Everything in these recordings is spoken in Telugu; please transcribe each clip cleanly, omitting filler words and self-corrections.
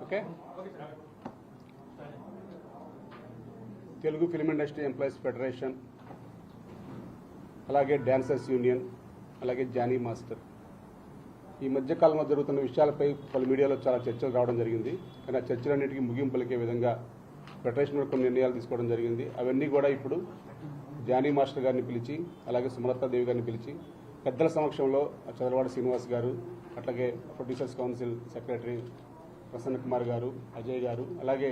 Okay. Telugu film industry employees federation, అలాగే డాన్సర్స్ యూనియన్, అలాగే జానీ మాస్టర్, ఈ మధ్య కాలంలో జరుగుతున్న విషయాలపై పలు మీడియాలో చాలా చర్చలు రావడం జరిగింది. కానీ ఆ చర్చలన్నింటికీ ముగింపు పలికే విధంగా ఫెడరేషన్ కొన్ని నిర్ణయాలు తీసుకోవడం జరిగింది. అవన్నీ కూడా ఇప్పుడు జానీ మాస్టర్ గారిని పిలిచి, అలాగే సుమలతాదేవి గారిని పిలిచి పెద్దల సమక్షంలో చదలవాడ శ్రీనివాస్ గారు, అట్లాగే producers council secretary Prasanna Kumar గారు, అజయ్ గారు, అలాగే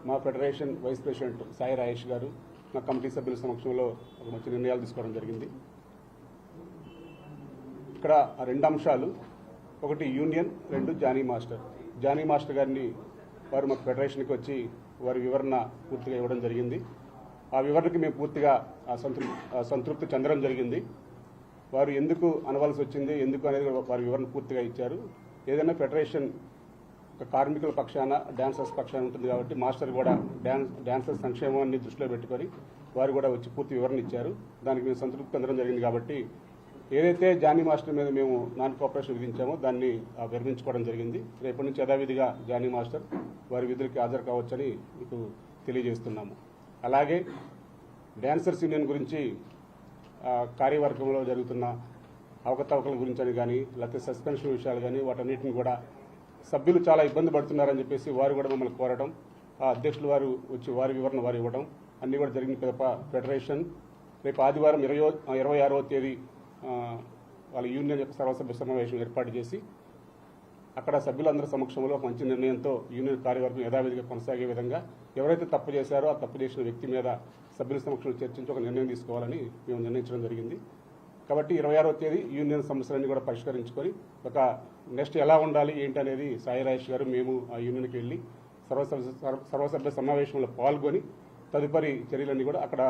మా federation vice president Sai Rayesh గారు, మా కమిటీ సభ్యుల సమక్షంలో ఒక మంచి నిర్ణయాలు తీసుకోవడం జరిగింది. ఇక్కడ రెండు అంశాలు, ఒకటి యూనియన్, రెండు జానీ మాస్టర్. జానీ మాస్టర్ గారిని వారు మా ఫెడరేషన్కి వచ్చి వారి వివరణ పూర్తిగా ఇవ్వడం జరిగింది. ఆ వివరణకి మేము పూర్తిగా సంతృప్తి చెందడం జరిగింది. వారు ఎందుకు అనవలసి వచ్చింది, ఎందుకు అనేది వారి వివరణ పూర్తిగా ఇచ్చారు. ఏదైనా ఫెడరేషన్ కార్మికుల పక్షాన, డాన్సర్స్ పక్షాన ఉంటుంది కాబట్టి మాస్టర్ కూడా డాన్సర్స్ సంక్షేమాన్ని దృష్టిలో పెట్టుకొని వారు కూడా వచ్చి పూర్తి వివరణ ఇచ్చారు. దానికి మేము సంతృప్తి చెందడం జరిగింది. కాబట్టి ఏదైతే జానీ మాస్టర్ మీద మేము నాన్ కోఆపరేషన్ విధించామో దాన్ని విరమించుకోవడం జరిగింది. రేపటి నుంచి యథావిధిగా జానీ మాస్టర్ వారి విధులకి హాజరు కావచ్చని మీకు తెలియజేస్తున్నాము. అలాగే డాన్సర్స్ యూనియన్ గురించి కార్యవర్గంలో జరుగుతున్న అవకతవకల గురించి అని కానీ, లేకపోతే సస్పెన్షన్ విషయాలు కానీ, వాటన్నిటిని కూడా సభ్యులు చాలా ఇబ్బంది పడుతున్నారని చెప్పేసి వారు కూడా మమ్మల్ని కోరడం, ఆ అధ్యక్షులు వారు వచ్చి వారి వివరణ వారు ఇవ్వడం అన్నీ కూడా జరిగిన పిదప ఫెడరేషన్ రేపు ఆదివారం 26వ తేదీ వాళ్ళ యూనియన్ యొక్క సర్వసభ్య సమావేశం ఏర్పాటు చేసి అక్కడ సభ్యులందరి సమక్షంలో మంచి నిర్ణయంతో యూనియన్ కార్యవర్గం యథావిధిగా కొనసాగే విధంగా ఎవరైతే తప్పు చేశారో ఆ తప్పు చేసిన వ్యక్తి మీద సభ్యుల సమక్షంలో చర్చించి ఒక నిర్ణయం తీసుకోవాలని మేము నిర్ణయించడం జరిగింది. కాబట్టి 26వ తేదీ యూనియన్ సమస్యలన్నీ కూడా పరిష్కరించుకొని ఒక నెక్స్ట్ ఎలా ఉండాలి ఏంటి అనేది సాయి రాయేష్ గారు, మేము ఆ యూనియన్కి వెళ్ళి సర్వసభ్య సమావేశంలో పాల్గొని తదుపరి చర్యలన్నీ కూడా అక్కడ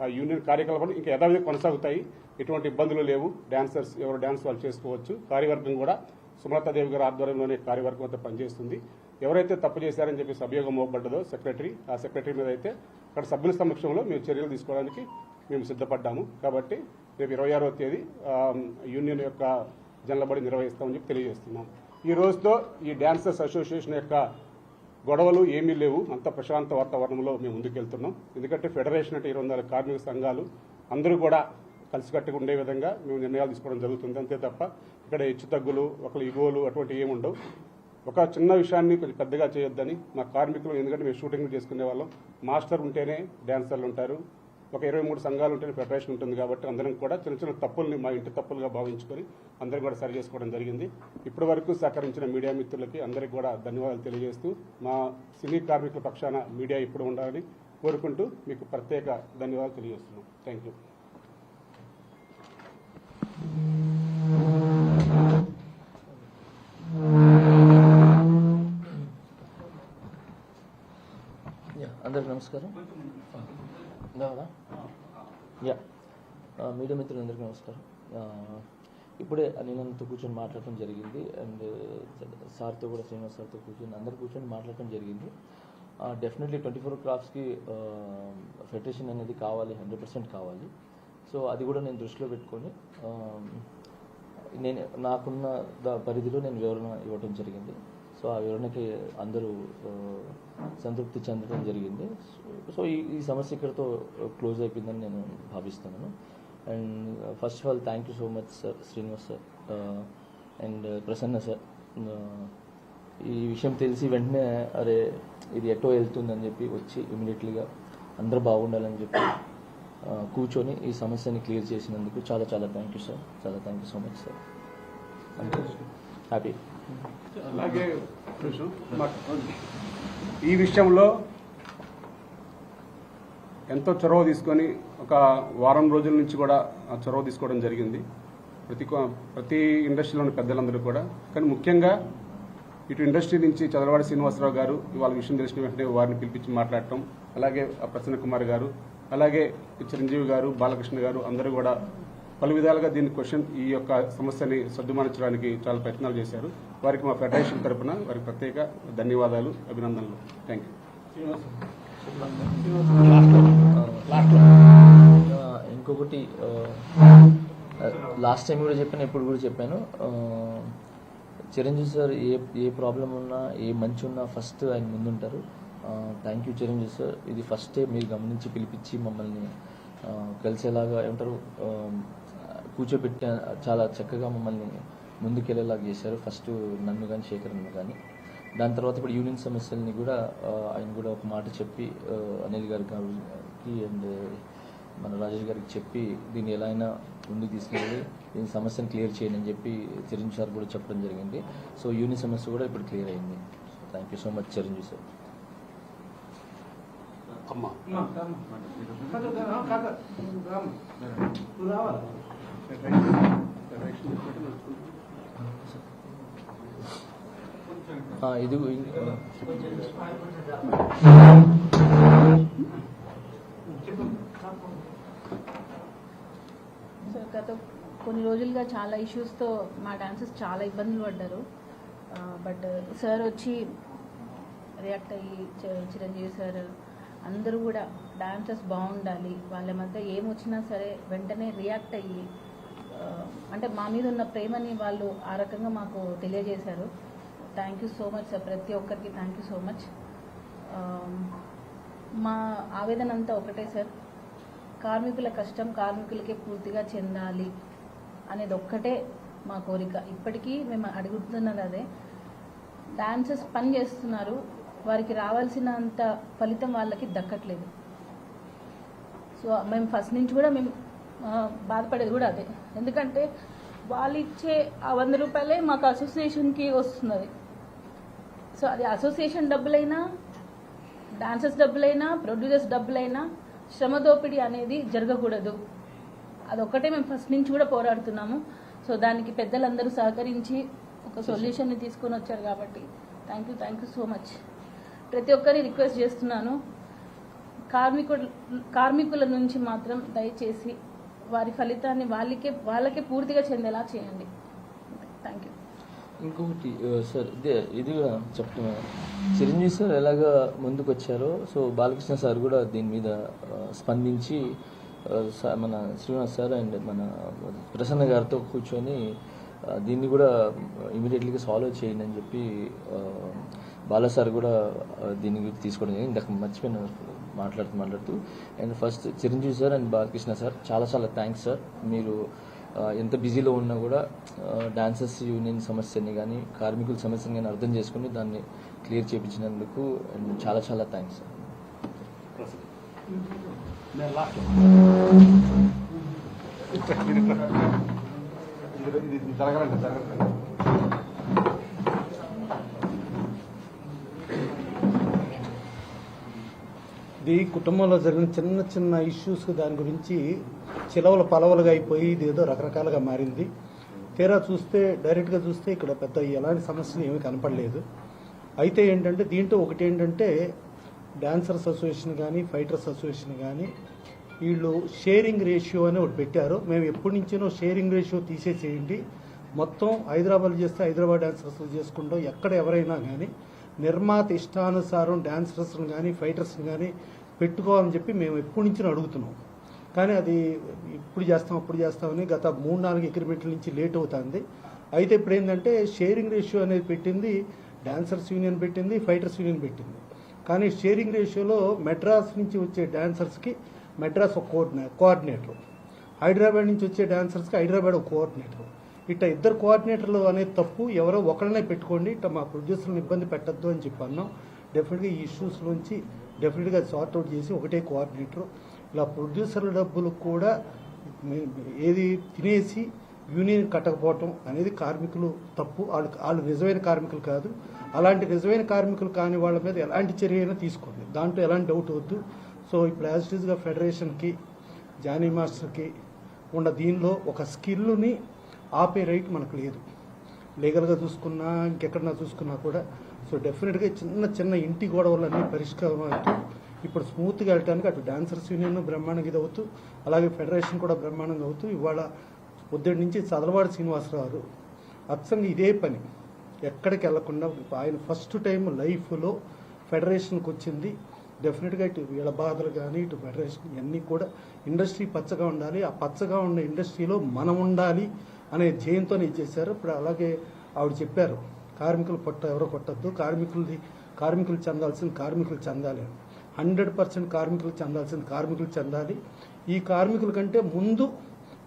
ఆ యూనియన్ కార్యకలాపాలు ఇంకా యథావిధిగా కొనసాగుతాయి. ఎటువంటి ఇబ్బందులు లేవు. డాన్సర్స్ ఎవరు డాన్స్ వాళ్ళు చేసుకోవచ్చు. కార్యవర్గం కూడా సుమలతాదేవి గారి ఆధ్వర్యంలోనే కార్యవర్గం అంతా పనిచేస్తుంది. ఎవరైతే తప్పు చేశారని చెప్పి అభియోగం మోపబడ్డదో సెక్రటరీ, ఆ సెక్రటరీ మీద అయితే అక్కడ సభ్యుల సమక్షంలో మేము చర్యలు తీసుకోవడానికి మేము సిద్ధపడ్డాము. కాబట్టి రేపు 26వ తేదీ యూనియన్ యొక్క జనలబడి నిర్వహిస్తామని చెప్పి తెలియజేస్తున్నాం. ఈ రోజుతో ఈ డాన్సర్స్ అసోసియేషన్ యొక్క గొడవలు ఏమీ లేవు. అంత ప్రశాంత వాతావరణంలో మేము ముందుకెళ్తున్నాం. ఎందుకంటే ఫెడరేషన్ అంటే 24 కార్మిక సంఘాలు అందరూ కూడా కలిసికట్టుగా ఉండే విధంగా మేము నిర్ణయాలు తీసుకోవడం జరుగుతుంది. అంతే తప్ప ఇక్కడ హెచ్చు తగ్గులు, ఒకళ్ళు ఇగోలు అటువంటి ఏముండవు. ఒక చిన్న విషయాన్ని కొంచెం పెద్దగా చేయొద్దని మా కార్మికులు, ఎందుకంటే మేము షూటింగ్లు చేసుకునే వాళ్ళం, మాస్టర్ ఉంటేనే డాన్సర్లు ఉంటారు, ఒక 23 సంఘాలు ఉంటేనే ఫెడరేషన్ ఉంటుంది. కాబట్టి అందరం కూడా చిన్న చిన్న తప్పుల్ని మా ఇంటి తప్పులుగా భావించుకొని అందరం కూడా సరి చేసుకోవడం జరిగింది. ఇప్పటి వరకు సహకరించిన మీడియా మిత్రులకి అందరికీ కూడా ధన్యవాదాలు తెలియజేస్తూ మా సినీ కార్మికుల పక్షాన మీడియా ఇప్పుడు ఉండాలని కోరుకుంటూ మీకు ప్రత్యేక ధన్యవాదాలు తెలియజేస్తున్నాం. Thank you. అందరికి నమస్కారం. మీడియా మిత్రులందరికీ నమస్కారం. ఇప్పుడే నేనంతా కూర్చొని మాట్లాడటం జరిగింది. అండ్ సార్తో కూడా, శ్రీనివాస్ సార్తో కూర్చొని అందరు కూర్చొని మాట్లాడటం జరిగింది. డెఫినెట్లీ 24 క్రాఫ్ట్స్కి ఫెడరేషన్ అనేది కావాలి, 100% కావాలి. సో అది కూడా నేను దృష్టిలో పెట్టుకొని నేను నాకున్న పరిధిలో నేను వివరణ ఇవ్వడం జరిగింది. సో ఆ వివరణకి అందరూ సంతృప్తి చెందడం జరిగింది. సో ఈ సమస్య ఇక్కడతో క్లోజ్ అయిపోయిందని నేను భావిస్తున్నాను. And first of all thank you so much sir, Srinivas sir and Prasanna sir. ఈ విషయం తెలిసి వెంటనే అరే ఇది ఎటో వెళ్తుందని చెప్పి వచ్చి ఇమీడియట్లీగా అందరూ బాగుండాలని చెప్పి కూర్చొని ఈ సమస్యని క్లియర్ చేసినందుకు చాలా చాలా థ్యాంక్ యూ సార్. చాలా thank you so much sir. Happy. అలాగే ఈ విషయంలో ఎంతో చొరవ తీసుకొని ఒక వారం రోజుల నుంచి కూడా ఆ చొరవ తీసుకోవడం జరిగింది ప్రతి ఇండస్ట్రీలోని పెద్దలందరూ కూడా. కానీ ముఖ్యంగా ఇటు ఇండస్ట్రీ నుంచి చదలవాడ శ్రీనివాసరావు గారు ఇవాళ విషయం తెలిసిన వెంటనే వారిని పిలిపించి మాట్లాడటం, అలాగే ప్రసన్న కుమార్ గారు, అలాగే చిరంజీవి గారు, బాలకృష్ణ గారు అందరూ కూడా పలు విధాలుగా ఈ యొక్క సమస్యని సద్దుమణించడానికి చాలా ప్రయత్నాలు చేశారు. వారికి మా ఫెడరేషన్ తరఫున వారికి ప్రత్యేక ధన్యవాదాలు, అభినందనలు. Thank you. ఇంకొకటి లాస్ట్ టైం కూడా చెప్పాను, ఇప్పుడు కూడా చెప్పాను, చిరంజీవి సార్ ఏ ప్రాబ్లం ఉన్నా ఏ మంచి ఉన్నా ఫస్ట్ ఆయన ముందుంటారు. Thank you Chiranjeevi sir. ఇది ఫస్ట్ మీరు గమనించి పిలిపించి మమ్మల్ని కలిసేలాగా ఏమంటారు కూర్చోబెట్టి చాలా చక్కగా మమ్మల్ని ముందుకెళ్ళేలాగా చేశారు. ఫస్ట్ నన్ను కానీ శేఖర్ను కానీ. దాని తర్వాత ఇప్పుడు యూనియన్ సమస్యల్ని కూడా ఆయన కూడా ఒక మాట చెప్పి అనిల్ గారికి అండ్ మన రాజేష్ గారికి చెప్పి దీన్ని ఎలా అయినా ముందుకు తీసుకెళ్ళి దీని సమస్యను క్లియర్ చేయండి అని చెప్పి చిరంజీవి సార్ కూడా చెప్పడం జరిగింది. సో యూనియన్ సమస్య కూడా ఇప్పుడు క్లియర్ అయింది. Thank you so much Chiranjeevi sir. ఇది సార్ గత కొన్ని రోజులుగా చాలా ఇష్యూస్తో మా డాన్సర్స్ చాలా ఇబ్బందులు పడ్డారు. బట్ సార్ వచ్చి రియాక్ట్ అయ్యి చిరంజీవి సార్ అందరూ కూడా డాన్సర్స్ బాగుండాలి, వాళ్ళ మధ్య ఏమొచ్చినా సరే వెంటనే రియాక్ట్ అయ్యి అంటే మా మీద ఉన్న ప్రేమని వాళ్ళు ఆ రకంగా మాకు తెలియజేశారు. Thank you so much sir. ప్రతి ఒక్కరికి థ్యాంక్ యూ సో మచ్. మా ఆవేదన అంతా ఒకటే సార్, కార్మికుల కష్టం కార్మికులకే పూర్తిగా చెందాలి అనేది ఒక్కటే మా కోరిక. ఇప్పటికీ మేము అడుగుతున్నది అదే. డాన్సర్స్ పని చేస్తున్నారు, వారికి రావాల్సినంత ఫలితం వాళ్ళకి దక్కట్లేదు. సో మేము ఫస్ట్ నుంచి కూడా మేము బాధపడేది కూడా అదే. ఎందుకంటే వాళ్ళు ఇచ్చే ఆ 100 రూపాయలే మాకు అసోసియేషన్కి వస్తున్నది. సో అది అసోసియేషన్ డబ్బులైనా, డాన్సర్స్ డబ్బులైనా, ప్రొడ్యూసర్స్ డబ్బులైనా శ్రమ దోపిడీ అనేది జరగకూడదు. అదొక్కటే మేము ఫస్ట్ నుంచి కూడా పోరాడుతున్నాము. సో దానికి పెద్దలందరూ సహకరించి ఒక సొల్యూషన్ని తీసుకొని వచ్చారు కాబట్టి థ్యాంక్ యూ సో మచ్. ప్రతి ఒక్కరిని రిక్వెస్ట్ చేస్తున్నాను, కార్మికుల నుంచి మాత్రం దయచేసి వారి ఫలితాన్ని వాళ్ళకే పూర్తిగా చెందేలా చేయండి. Thank you. ఇంకొకటి సార్, ఇది కూడా చెప్తున్నాను. చిరంజీవి సార్ ఎలాగా ముందుకు వచ్చారో సో బాలకృష్ణ సార్ కూడా దీని మీద స్పందించి మన శ్రీనివాస్ సార్ అండ్ మన ప్రసన్న గారితో కూర్చొని దీన్ని కూడా ఇమీడియట్లీగా సాల్వ్ చేయండి అని చెప్పి బాలా సార్ కూడా దీని గురించి తీసుకోవడం జరిగింది. ఇందాక మర్చిపోయిన మాట్లాడుతూ and first Chiranjeevi sir and Balakrishna sir చాలా థ్యాంక్స్ సార్. మీరు ఎంత బిజీలో ఉన్నా కూడా డాన్సర్స్ యూనియన్ సమస్యని కానీ కార్మికుల సమస్యని కానీ అర్థం చేసుకుని దాన్ని క్లియర్ చేయించినందుకు అండ్ చాలా థ్యాంక్స్ సార్. ఇది కుటుంబంలో జరిగిన చిన్న ఇష్యూస్ దాని గురించి చిలవలు పలవలుగా అయిపోయి ఇది ఏదో రకరకాలుగా మారింది. తీరా చూస్తే డైరెక్ట్గా చూస్తే ఇక్కడ పెద్ద ఎలాంటి సమస్యలు ఏమీ కనపడలేదు. అయితే ఏంటంటే దీంట్లో ఒకటి ఏంటంటే డాన్సర్స్ అసోసియేషన్ కానీ ఫైటర్స్ అసోసియేషన్ కానీ వీళ్ళు షేరింగ్ రేషియో అని ఒకటి పెట్టారు. మేము ఎప్పటి నుంచినో షేరింగ్ రేషియో తీసేసేయండి, మొత్తం హైదరాబాద్ చేస్తే హైదరాబాద్ డాన్సర్స్ చేసుకుంటాం, ఎక్కడ ఎవరైనా కానీ నిర్మాత ఇష్టానుసారం డాన్సర్స్ని కానీ ఫైటర్స్ని కానీ పెట్టుకోవాలని చెప్పి మేము ఎప్పటి నుంచి అడుగుతున్నాం. కానీ అది ఇప్పుడు చేస్తామని గత 3-4 అగ్రిమెంట్ల నుంచి లేట్ అవుతుంది. అయితే ఇప్పుడు ఏంటంటే షేరింగ్ రేషియో అనేది పెట్టింది డాన్సర్స్ యూనియన్ పెట్టింది, ఫైటర్స్ యూనియన్ పెట్టింది. కానీ షేరింగ్ రేషియోలో మెడ్రాస్ నుంచి వచ్చే డాన్సర్స్కి మెడ్రాస్ ఒక కోఆర్డినేటర్, హైదరాబాద్ నుంచి వచ్చే డాన్సర్స్కి హైదరాబాద్ ఒక కోఆర్డినేటర్. ఇట్లా ఇద్దరు కోఆర్డినేటర్లు అనేది తప్పు, ఎవరో ఒకరినే పెట్టుకోండి, ఇట్లా మా ప్రొడ్యూసర్లను ఇబ్బంది పెట్టద్దు అని చెప్పి అన్నాం. డెఫినెట్గా ఈ ఇష్యూస్లోంచి డెఫినెట్గా సార్ట్అవుట్ చేసి ఒకటే కోఆర్డినేటర్. ఇలా ప్రొడ్యూసర్ల డబ్బులు కూడా ఏది తినేసి యూనియన్ కట్టకపోవటం అనేది కార్మికులు తప్పు. వాళ్ళు నిజమైన కార్మికులు కాదు. అలాంటి నిజమైన కార్మికులు కాని వాళ్ళ మీద ఎలాంటి చర్య అయినా తీసుకోండి, దాంట్లో ఎలాంటి డౌట్ వద్దు. సో ఇప్పుడు యాజ్ ఇట్ ఈస్గా ఫెడరేషన్కి జానీ మాస్టర్కి ఉన్న దీనిలో ఒక స్కిల్ని ఆపే రైట్ మనకు లేదు, లీగల్గా చూసుకున్నా ఇంకెక్కడన్నా చూసుకున్నా కూడా. సో డెఫినెట్గా చిన్న ఇంటి గొడవలన్నీ పరిష్కారం అవుతూ ఇప్పుడు స్మూత్గా వెళ్ళడానికి అటు డాన్సర్స్ యూనియన్ బ్రహ్మాండంగా ఇది అవుతూ అలాగే ఫెడరేషన్ కూడా బ్రహ్మాండంగా అవుతూ ఇవాళ పొద్దుటి నుంచి చదలవాడి శ్రీనివాసరావు అచ్చంగా ఇదే పని ఎక్కడికి వెళ్లకుండా ఆయన ఫస్ట్ టైం లైఫ్లో ఫెడరేషన్కి వచ్చింది. డెఫినెట్గా ఇటు వీళ్ళ బాధలు కానీ ఇటు ఫెడరేషన్ ఇవన్నీ కూడా ఇండస్ట్రీ పచ్చగా ఉండాలి, ఆ పచ్చగా ఉన్న ఇండస్ట్రీలో మనం ఉండాలి అనే ధ్యేయంతోనే ఇచ్చేశారు. ఇప్పుడు అలాగే ఆవిడ చెప్పారు కార్మికులు ఎవరో కొట్టద్దు, కార్మికులు చెందాల్సింది కార్మికులు చెందాలి. 100% కార్మికులు చెందాల్సింది కార్మికులు చెందాలి. ఈ కార్మికుల కంటే ముందు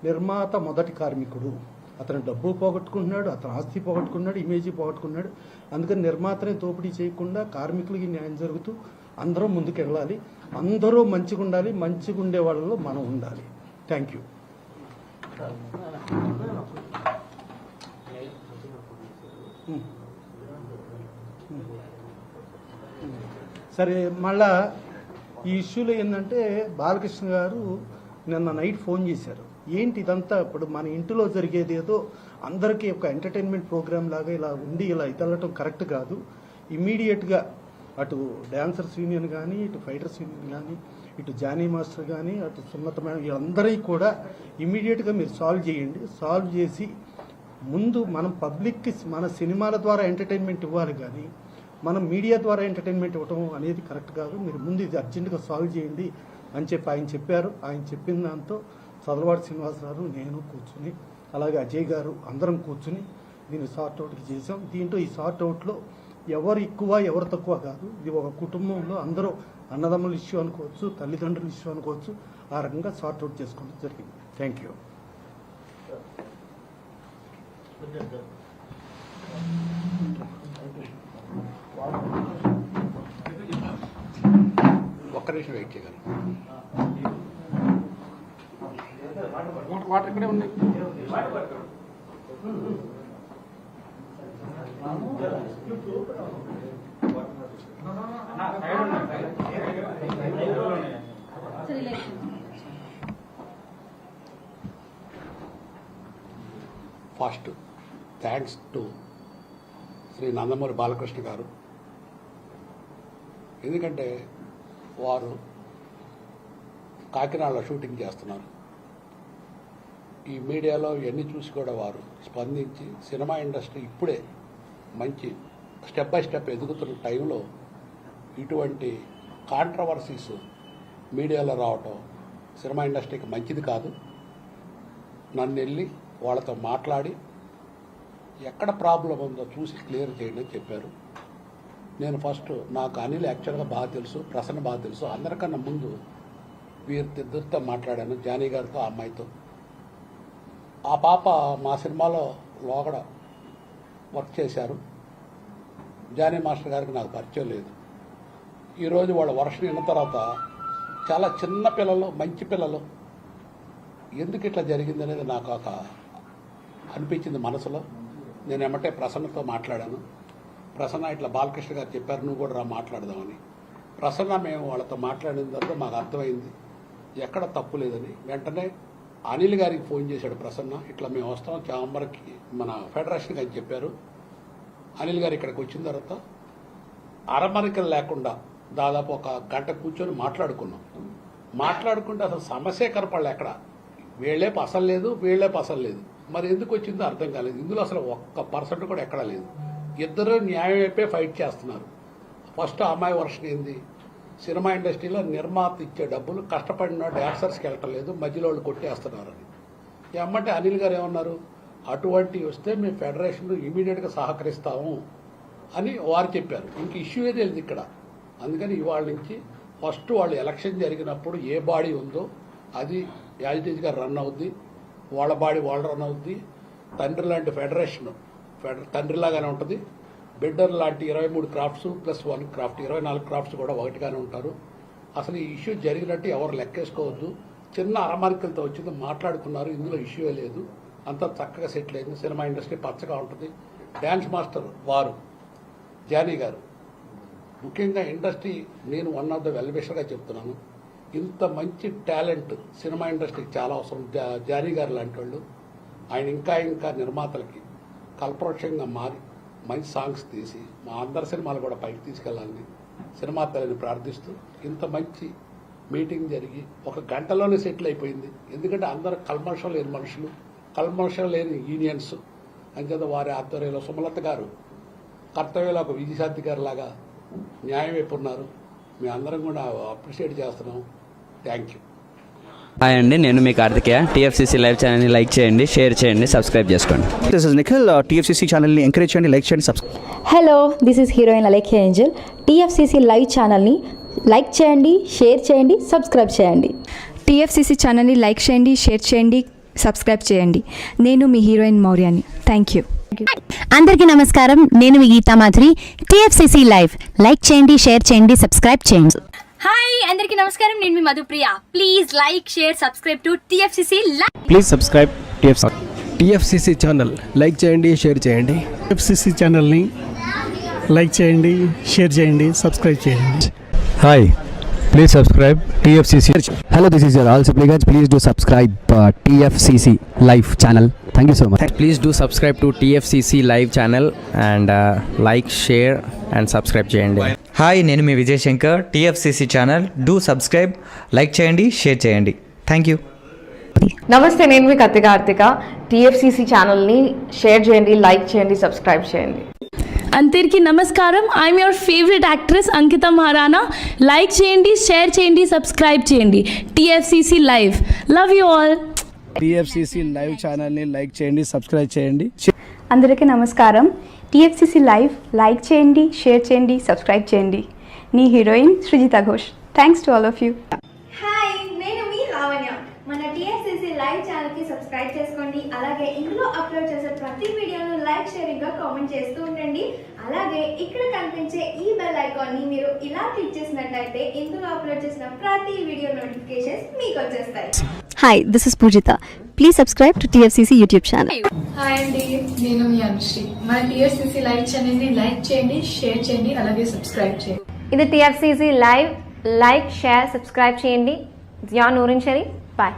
నిర్మాత మొదటి కార్మికుడు. అతను డబ్బు పోగొట్టుకుంటున్నాడు, అతను ఆస్తి పోగొట్టుకున్నాడు, ఇమేజ్ పోగొట్టుకున్నాడు. అందుకని నిర్మాతని దోపిడీ చేయకుండా కార్మికులకి న్యాయం జరుగుతూ అందరూ ముందుకెళ్ళాలి. అందరూ మంచిగా ఉండాలి. మంచిగా ఉండే వాళ్ళలో మనం ఉండాలి. Thank you. సరే, మళ్ళా ఈ ఇష్యూలో ఏంటంటే బాలకృష్ణ గారు నిన్న నైట్ ఫోన్ చేశారు. ఏంటి ఇదంతా? ఇప్పుడు మన ఇంటిలో జరిగేది ఏదో అందరికీ ఒక ఎంటర్టైన్మెంట్ ప్రోగ్రామ్ లాగా ఇలా ఉండి ఇలా ఇదలటం కరెక్ట్ కాదు. ఇమీడియట్గా అటు డ్యాన్సర్స్ యూనియన్ కానీ, ఇటు ఫైటర్స్ యూనియన్ కానీ, ఇటు జానీ మాస్టర్ కానీ, అటు సున్నత మేడం, వీళ్ళందరికీ కూడా ఇమీడియట్గా మీరు సాల్వ్ చేయండి. సాల్వ్ చేసి ముందు మనం పబ్లిక్కి మన సినిమాల ద్వారా ఎంటర్టైన్మెంట్ ఇవ్వాలి, కానీ మనం మీడియా ద్వారా ఎంటర్టైన్మెంట్ ఇవ్వటం అనేది కరెక్ట్ కాదు. మీరు ముందు ఇది అర్జెంటుగా సాల్వ్ చేయండి అని చెప్పి ఆయన చెప్పారు. ఆయన చెప్పిన దాంతో చదలవాడి శ్రీనివాసరావు, నేను కూర్చుని, అలాగే అజయ్ గారు అందరం కూర్చుని దీన్ని సార్ట్అవుట్కి చేసాం. దీంట్లో ఈ సార్ట్అవుట్లో ఎవరు ఎక్కువ ఎవరు తక్కువ కాదు. ఇది ఒక కుటుంబంలో అందరూ అన్నదమ్ముల ఇష్యూ అనుకోవచ్చు, తల్లిదండ్రుల ఇష్యూ అనుకోవచ్చు. ఆ రకంగా సార్ట్అవుట్ చేసుకోవడం జరిగింది. Thank you. ఒక్క నిమిషం వెయిట్ చేయగలను. వాటర్ ఇక్కడే ఉన్నాయి. First thanks to Shri Nandamuri Balakrishna garu. ఎందుకంటే వారు కాకినాడలో షూటింగ్ చేస్తున్నారు. ఈ మీడియాలో ఇవన్నీ చూసి కూడా వారు స్పందించి సినిమా ఇండస్ట్రీ ఇప్పుడే మంచి స్టెప్ బై స్టెప్ ఎదుగుతున్న టైంలో ఇటువంటి కాంట్రవర్సీస్ మీడియాలో రావటం సినిమా ఇండస్ట్రీకి మంచిది కాదు. నన్ను వెళ్ళి వాళ్ళతో మాట్లాడి ఎక్కడ ప్రాబ్లం ఉందో చూసి క్లియర్ చేయండి అని చెప్పారు. నేను ఫస్ట్ నాకు అనిల్ యాక్చువల్గా బాగా తెలుసు, ప్రసన్న బాగా తెలుసు. అందరికన్నా ముందు వీరిద్దరితో మాట్లాడాను, జానీ గారితో, ఆ అమ్మాయితో. ఆ పాప మా సినిమాలో లోగడ వర్క్ చేశారు. జానీ మాస్టర్ గారికి నాకు పరిచయం లేదు. ఈరోజు వాళ్ళ వర్షన్ విన్న తర్వాత చాలా చిన్న పిల్లలు, మంచి పిల్లలు, ఎందుకు ఇట్లా జరిగింది అనేది నాకు ఒక అనిపించింది మనసులో. నేను ఏమంటే ప్రసన్నతో మాట్లాడాను. ప్రసన్న ఇట్లా బాలకృష్ణ గారు చెప్పారు, నువ్వు కూడా రా మాట్లాడదామని. ప్రసన్న మేము వాళ్ళతో మాట్లాడిన తర్వాత మాకు అర్థమైంది ఎక్కడ తప్పు లేదని. వెంటనే అనిల్ గారికి ఫోన్ చేశాడు ప్రసన్న, ఇట్లా మేము వస్తాం చాంబర్కి, మన ఫెడరేషన్కి అని చెప్పారు. అనిల్ గారు ఇక్కడికి వచ్చిన తర్వాత అరమరికలు లేకుండా దాదాపు ఒక గంట కూర్చొని మాట్లాడుకున్నాం. మాట్లాడుకుంటే అసలు సమస్య కనపడలే ఎక్కడ. వీళ్ళేపు అసలు లేదు, వీళ్ళేపు అసలు లేదు. మరి ఎందుకు వచ్చిందో అర్థం కాలేదు. ఇందులో అసలు 1% కూడా ఎక్కడా లేదు. ఇద్దరు న్యాయం అయిపోయి ఫైట్ చేస్తున్నారు. ఫస్ట్ అమ్మాయి వర్షన్ ఏంది, సినిమా ఇండస్ట్రీలో నిర్మాత ఇచ్చే డబ్బులు కష్టపడిన డాన్సర్స్కి వెళ్ళటం లేదు, మధ్యలో వాళ్ళు కొట్టేస్తున్నారని. ఏమంటే అనిల్ గారు ఏమన్నారు, అటువంటివి వస్తే మేము ఫెడరేషన్ ఇమీడియట్గా సహకరిస్తాము అని వారు చెప్పారు. ఇంక ఇష్యూ ఏది లేదు ఇక్కడ. అందుకని ఇవాళ నుంచి ఫస్ట్ వాళ్ళు ఎలక్షన్ జరిగినప్పుడు ఏ బాడీ ఉందో అది యాజిటేజ్గా రన్ అవుద్ది, వాళ్ళ బాడీ వాళ్ళు రన్ అవుద్ది. తండ్రి లాంటి ఫెడరేషన్ తండ్రిలాగానే ఉంటుంది. బిడ్డర్ లాంటి 23 క్రాఫ్ట్స్ ప్లస్ 1 క్రాఫ్ట్ 24 క్రాఫ్ట్స్ కూడా ఒకటిగానే ఉంటారు. అసలు ఈ ఇష్యూ జరిగినట్టు ఎవరు లెక్కేసుకోవద్దు. చిన్న అరమరికలతో వచ్చింది, మాట్లాడుకున్నారు, ఇందులో ఇష్యూ లేదు, అంతా చక్కగా సెటిల్ అయింది. సినిమా ఇండస్ట్రీ పచ్చగా ఉంటుంది. డ్యాన్స్ మాస్టర్ వారు జానీ గారు ముఖ్యంగా ఇండస్ట్రీ, నేను వన్ ఆఫ్ ద వెల్విషర్గా చెప్తున్నాను, ఇంత మంచి టాలెంట్ సినిమా ఇండస్ట్రీకి చాలా అవసరం. జానీ గారు లాంటి వాళ్ళు, ఆయన ఇంకా నిర్మాతలకి కల్పవృక్షంగా మారి మంచి సాంగ్స్ తీసి మా అందరి సినిమాలు కూడా పైకి తీసుకెళ్లాలని సినిమా తల్లిని ప్రార్థిస్తూ ఇంత మంచి మీటింగ్ జరిగి 1 గంటలోనే సెటిల్ అయిపోయింది. ఎందుకంటే అందరూ కల్మషం లేని మనుషులు, కల్మషం లేని యూనియన్స్. అంచేత వారి ఆధ్వర్యంలో సుమలత గారు కర్తవ్యంలో ఒక విజయశాంతి గారు లాగా న్యాయం వైపు ఉన్నారు. మేము అందరం కూడా అప్రిషియేట్ చేస్తున్నాం. Thank you. హాయ్ అండి, నేను మీ కార్తికేయ. టీఎఫ్సీసీ లైవ్ ఛానల్ని లైక్ చేయండి, షేర్ చేయండి, సబ్స్క్రైబ్ చేసుకోండి. This is Nikhil. టీఎఫ్సీసీ ఛానల్ని ఎంకరేజ్ చేయండి, లైక్ చేయండి, subscribe. Hello, this is heroine Alekhya angel. TFCC live ఛానల్ని లైక్ చేయండి, షేర్ చేయండి, సబ్స్క్రైబ్ చేయండి. టీఎఫ్సీసీ ఛానల్ని లైక్ చేయండి, షేర్ చేయండి, సబ్స్క్రైబ్ చేయండి. నేను మీ హీరోయిన్ మౌర్యాని. Thank you. అందరికీ నమస్కారం, నేను మీ Geetha Madhuri. TFCC live like చేయండి, షేర్ చేయండి, సబ్స్క్రైబ్ చేయండి. హాయ్ అందరికీ నమస్కారం, నేను మీ Madhupriya. Please like, share, subscribe to TFCC live. Please subscribe TFCC channel like చేయండి, షేర్ చేయండి. టీఎఫ్సీసీ ఛానల్ని లైక్ చేయండి, షేర్ చేయండి, సబ్స్క్రైబ్ చేయండి. Hi, please subscribe TFCC. Hello, this is your all Sipligunj. Please do subscribe TFCC live channel. Thank you so much. Please do subscribe to TFCC live channel and like, share and subscribe చేయండి. హాయ్, నేను మీ Vijay Shankar. TFCC channel do subscribe, like చేయండి, షేర్ చేయండి. Thank you. నమస్తే, నేను మీ కార్తిక. టీఎఫ్సీసీ ఛానల్ని షేర్ చేయండి, లైక్ చేయండి, సబ్స్క్రైబ్ చేయండి. అందరికీ నమస్కారం. I'm your favourite actress Ankita Maharana. Like చేయండి, షేర్ చేయండి, సబ్స్క్రైబ్ చేయండి. TFCC live. Love you all. TFCC live ఛానల్ని లైక్ చేయండి, సబ్స్క్రైబ్ చేయండి. అందరికీ నమస్కారం. టీఎఫ్సీసీ లైవ్ లైక్ చేయండి, షేర్ చేయండి, సబ్స్క్రైబ్ చేయండి. నీ heroine Srujitha Ghosh. Thanks to all of you. Hi, నేను మీ లావణ్య. మన టీఎఫ్సీసీ లైవ్ ఛానల్కి సబ్స్క్రైబ్ చేసుకోండి. అలాగే ఇందులో అప్లోడ్ చేసే ప్రతి వీడియోను లైక్, షేరింగ్గా కామెంట్ చేస్తూ ఉండండి. అలాగే ఇక్కడ కనిపించే ఈ బెల్ ఐకాన్ని మీరు ఇలా క్లిక్ చేసినట్లయితే ఇందులో అప్లోడ్ చేసిన ప్రతి వీడియో నోటిఫికేషన్స్ మీకు వచ్చేస్తాయి. Hi, this is Pujitha. Please subscribe to TFCC YouTube channel. Hi అండి, నేను మీ అనుశ్రీ. మన టీఎఫ్సీసీ లైవ్ ఛానల్ని లైక్ చేయండి, షేర్ చేయండి, అలాగే సబ్స్క్రైబ్ చేయండి. ఇది TFCC live. Like, share, subscribe చేయండి. Zia Noorin Sharif. Bye.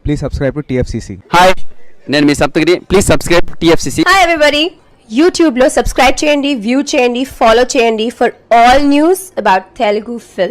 Please subscribe to TFCC. Hi, నేను మీ Saptagiri. Please subscribe TFCC. Hi everybody, యూట్యూబ్లో సబ్స్క్రైబ్ చేయండి, వ్యూ చేయండి, ఫాలో చేయండి for all news about Telugu film.